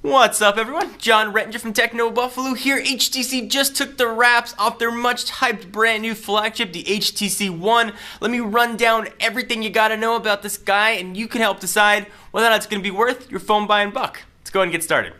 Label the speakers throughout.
Speaker 1: What's up, everyone? John Rettinger from Techno Buffalo here. HTC just took the wraps off their much-hyped brand new flagship, the HTC One. Let me run down everything you gotta know about this guy, and you can help decide whether or not it's gonna be worth your phone buying buck. Let's go ahead and get started.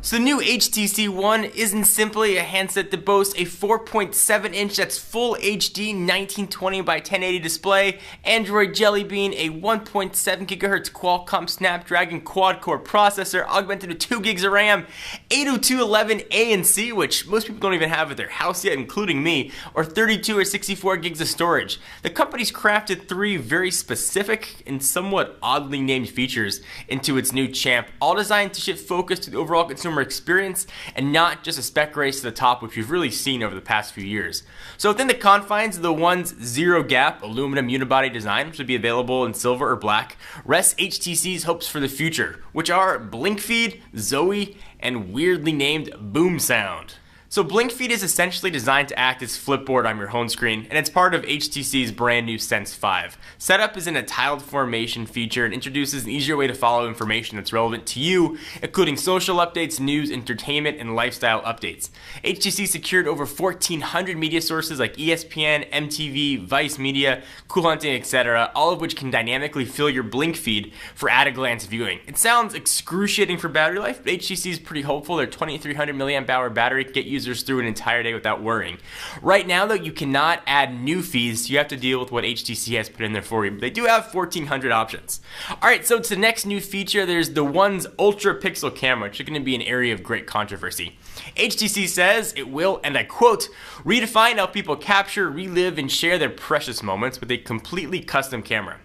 Speaker 1: So the new HTC One isn't simply a handset that boasts a 4.7-inch that's full HD 1920 by 1080 display, Android Jelly Bean, a 1.7 GHz Qualcomm Snapdragon quad-core processor augmented with 2 gigs of RAM, 802.11a and c, which most people don't even have at their house yet, including me, or 32 or 64 gigs of storage. The company's crafted 3 very specific and somewhat oddly named features into its new champ, all designed to shift focus to the overall consumer experience and not just a spec race to the top, which we've really seen over the past few years. So within the confines of the One's zero gap aluminum unibody design, which would be available in silver or black, rests HTC's hopes for the future, which are Blink Feed, Zoe, and weirdly named Boom Sound. So Blink Feed is essentially designed to act as Flipboard on your home screen, and it's part of HTC's brand new Sense 5. Setup is in a tiled formation feature and introduces an easier way to follow information that's relevant to you, including social updates, news, entertainment, and lifestyle updates. HTC secured over 1,400 media sources like ESPN, MTV, Vice Media, Cool Hunting, etc., all of which can dynamically fill your Blink Feed for at-a-glance viewing. It sounds excruciating for battery life, but HTC is pretty hopeful their 2,300 mAh battery can get users through an entire day without worrying. Right now, though, you cannot add new feeds. You have to deal with what HTC has put in there for you, but they do have 1,400 options. Alright, so it's the next new feature. There's the One's ultra pixel camera, which is going to be an area of great controversy. HTC says it will, and I quote, redefine how people capture, relive, and share their precious moments with a completely custom camera.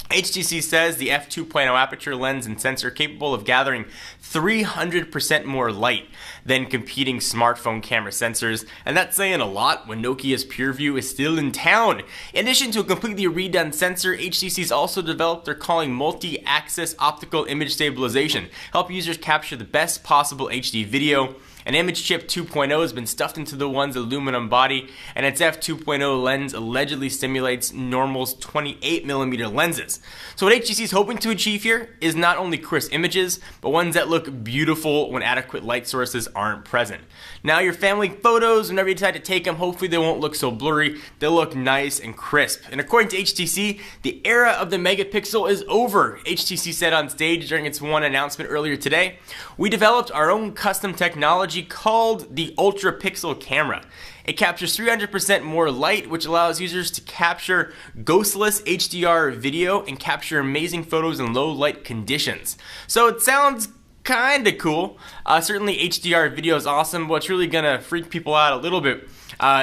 Speaker 1: HTC says the f2.0 aperture lens and sensor capable of gathering 300% more light than competing smartphone camera sensors, and that's saying a lot when Nokia's PureView is still in town. In addition to a completely redone sensor, HTC's also developed they're calling multi-axis optical image stabilization, help users capture the best possible HD video. An image chip 2.0 has been stuffed into the One's aluminum body, and its f2.0 lens allegedly simulates normal's 28mm lenses. So what HTC is hoping to achieve here is not only crisp images, but ones that look beautiful when adequate light sources aren't present. Now your family photos, whenever you decide to take them, hopefully they won't look so blurry, they'll look nice and crisp. And according to HTC, the era of the megapixel is over. HTC said on stage during its One announcement earlier today, we developed our own custom technology called the ultra pixel camera. It captures 300% more light, which allows users to capture ghostless HDR video and capture amazing photos in low light conditions. So it sounds kinda cool. Certainly HDR video is awesome, but what's really gonna freak people out a little bit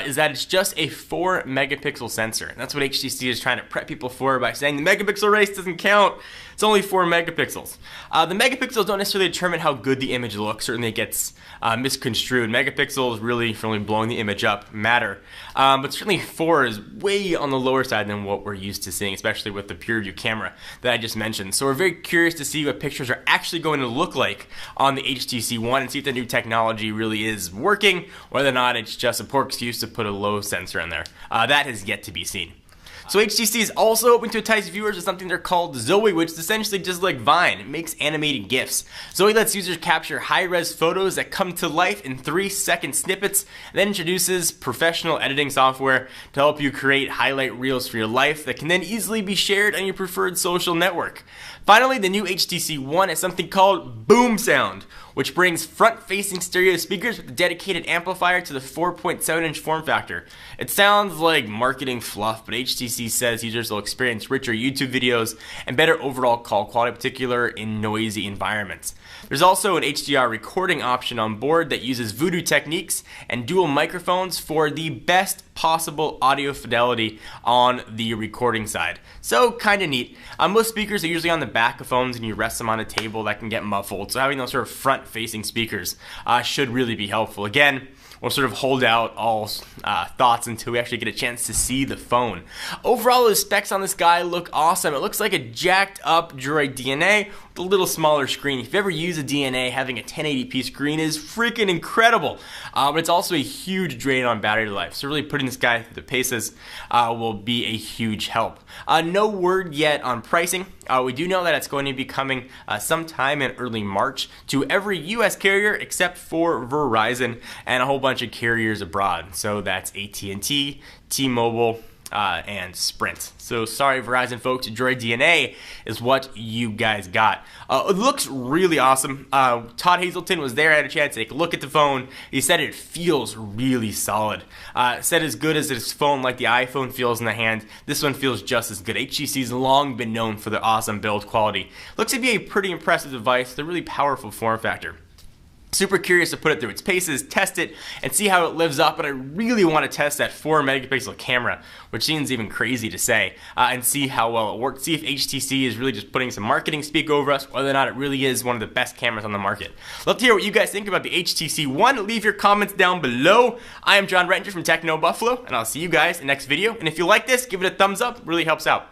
Speaker 1: is that it's just a 4 megapixel sensor. And that's what HTC is trying to prep people for by saying the megapixel race doesn't count. It's only 4 megapixels. The megapixels don't necessarily determine how good the image looks. Certainly it gets misconstrued. Megapixels really, for only blowing the image up, matter. But certainly 4 is way on the lower side than what we're used to seeing, especially with the PureView camera that I just mentioned. So we're very curious to see what pictures are actually going to look like on the HTC One and see if the new technology really is working, whether or not it's just a poor excuse to put a low sensor in there. That has yet to be seen. So HTC is also hoping to entice viewers with something they're called Zoe, which is essentially just like Vine. It makes animated GIFs. Zoe lets users capture high-res photos that come to life in 3-second snippets, and then introduces professional editing software to help you create highlight reels for your life that can then easily be shared on your preferred social network. Finally, the new HTC One has something called Boom Sound, which brings front-facing stereo speakers with a dedicated amplifier to the 4.7-inch form factor. It sounds like marketing fluff, but HTC says users will experience richer YouTube videos and better overall call quality, particularly in noisy environments. There's also an HDR recording option on board that uses voodoo techniques and dual microphones for the best possible audio fidelity on the recording side. So kinda neat. Most speakers are usually on the back of phones and you rest them on a table that can get muffled. So having those sort of front-facing speakers should really be helpful. Again, we'll sort of hold out all thoughts until we actually get a chance to see the phone. Overall, the specs on this guy look awesome. It looks like a jacked up Droid DNA with a little smaller screen. If you ever use a DNA, having a 1080p screen is freaking incredible. But it's also a huge drain on battery life. So really putting this guy through the paces will be a huge help. No word yet on pricing. We do know that it's going to be coming sometime in early March to every US carrier except for Verizon and a whole bunch of carriers abroad. So that's AT&T, T-Mobile, and Sprint. So sorry, Verizon folks, Droid DNA is what you guys got. It looks really awesome. Todd Hazelton was there, had a chance to take a look at the phone. He said it feels really solid. Said as good as this phone like the iPhone feels in the hand, this one feels just as good. HTC's long been known for their awesome build quality. Looks to be a pretty impressive device with a really powerful form factor. Super curious to put it through its paces, test it, and see how it lives up, but I really want to test that 4 megapixel camera, which seems even crazy to say, and see how well it works. See if HTC is really just putting some marketing speak over us, whether or not it really is one of the best cameras on the market. Love to hear what you guys think about the HTC One. Leave your comments down below. I am John Rettinger from Techno Buffalo, and I'll see you guys in the next video. And if you like this, give it a thumbs up, it really helps out.